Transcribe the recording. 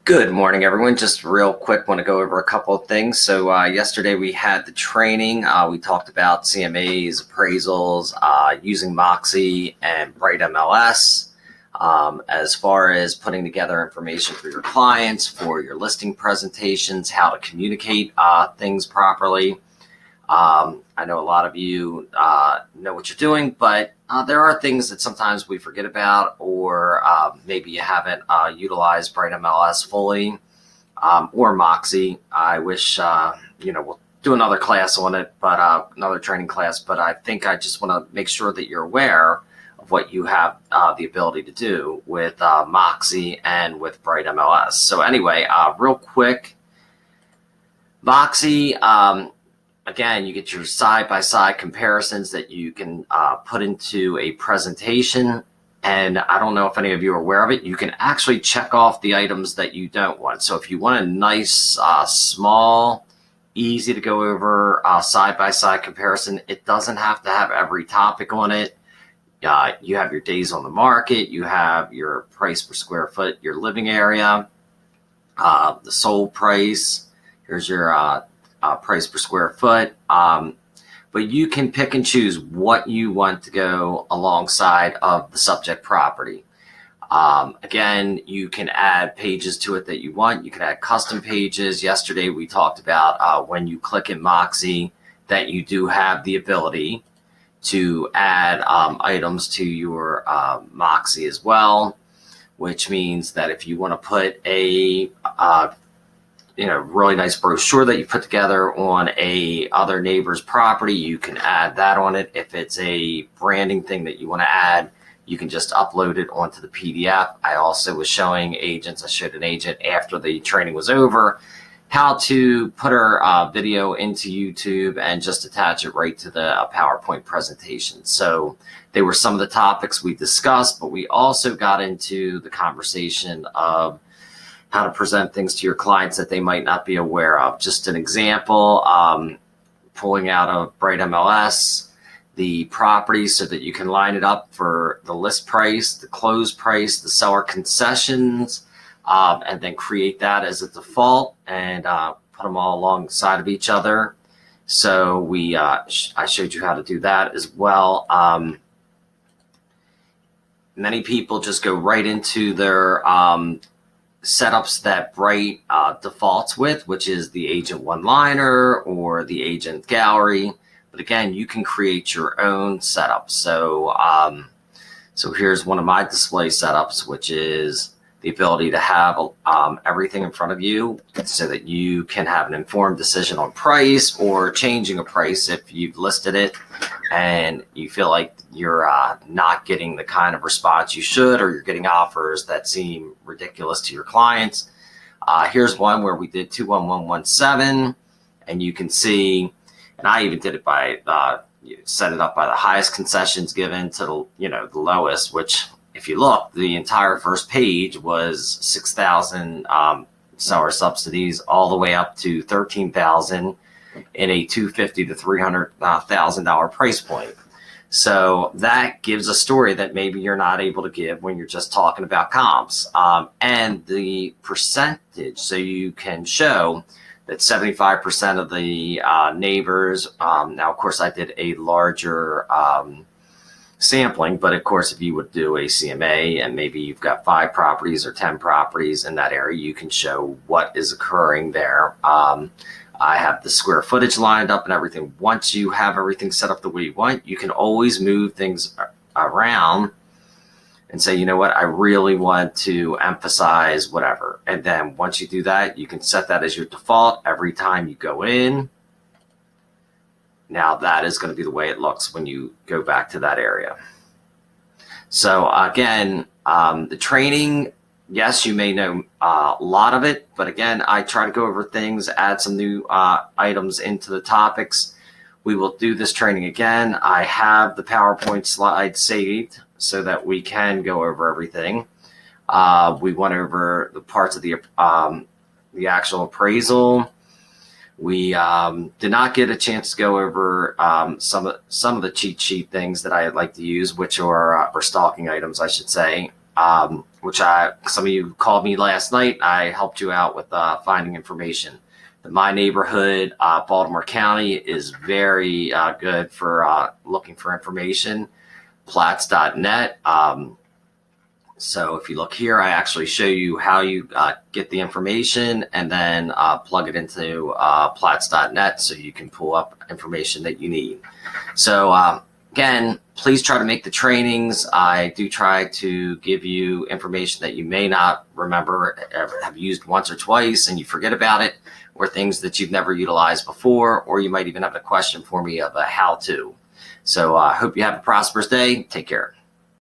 Good morning, everyone. Just real quick, want to go over a couple of things. So yesterday we had the training. We talked about CMA's appraisals, using Moxie and Bright MLS, as far as putting together information for your clients, for your listing presentations, how to communicate things properly. I know a lot of you know what you're doing, but there are things that sometimes we forget about, or maybe you haven't utilized Bright MLS fully, or Moxie. I wish, we'll do another class on it, but another training class. But I think I just want to make sure that you're aware of what you have the ability to do with Moxie and with Bright MLS. So anyway, real quick, Moxie, again, you get your side-by-side comparisons that you can put into a presentation. And I don't know if any of you are aware of it. You can actually check off the items that you don't want. So if you want a nice, small, easy to go over side-by-side comparison, it doesn't have to have every topic on it. You have your days on the market. You have your price per square foot, your living area, the sold price. Here's your price per square foot, but you can pick and choose what you want to go alongside of the subject property. Again, you can add pages to it that you want. You can add custom pages. Yesterday we talked about when you click in Moxie that you do have the ability to add items to your Moxie as well, which means that if you want to put a really nice brochure that you put together on a other neighbor's property, you can add that on it. If it's a branding thing that you want to add, you can just upload it onto the PDF. I also was showing agents, I showed an agent after the training was over, how to put her video into YouTube and just attach it right to the PowerPoint presentation. So they were some of the topics we discussed, but we also got into the conversation of how to present things to your clients that they might not be aware of. Just an example, pulling out of Bright MLS, the property so that you can line it up for the list price, the close price, the seller concessions, and then create that as a default and put them all alongside of each other. So I showed you how to do that as well. Many people just go right into their setups that Bright defaults with, which is the agent one-liner or the agent gallery. But again, you can create your own setup. So here's one of my display setups, which is the ability to have everything in front of you so that you can have an informed decision on price or changing a price if you've listed it and you feel like you're not getting the kind of response you should, or you're getting offers that seem ridiculous to your clients. Here's one where we did 21117, and you can see, and I even did it by set it up by the highest concessions given to the lowest, which if you look, the entire first page was 6,000 seller subsidies all the way up to 13,000 in a $250,000 to $300,000 price point. So that gives a story that maybe you're not able to give when you're just talking about comps, and the percentage. So you can show that 75% of the neighbors, now of course I did a larger sampling, but of course if you would do a CMA and maybe you've got 5 properties or 10 properties in that area, you can show what is occurring there. I have the square footage lined up and everything. Once you have everything set up the way you want, you can always move things around and say, you know what, I really want to emphasize whatever. And then once you do that, you can set that as your default every time you go in. Now that is going to be the way it looks when you go back to that area. So again, the training, yes, you may know a lot of it, but again, I try to go over things, add some new items into the topics. We will do this training again. I have the PowerPoint slides saved so that we can go over everything. We went over the parts of the actual appraisal. We did not get a chance to go over some of the cheat sheet things that I like to use, which are or stalking items, I should say. which some of you called me last night. I helped you out with finding information. The My Neighborhood, Baltimore County is very good for looking for information. Plats.net. So if you look here, I actually show you how you get the information and then plug it into Plats.net so you can pull up information that you need. So again, please try to make the trainings. I do try to give you information that you may not remember, have used once or twice and you forget about it, or things that you've never utilized before, or you might even have a question for me of a how-to. So I hope you have a prosperous day. Take care.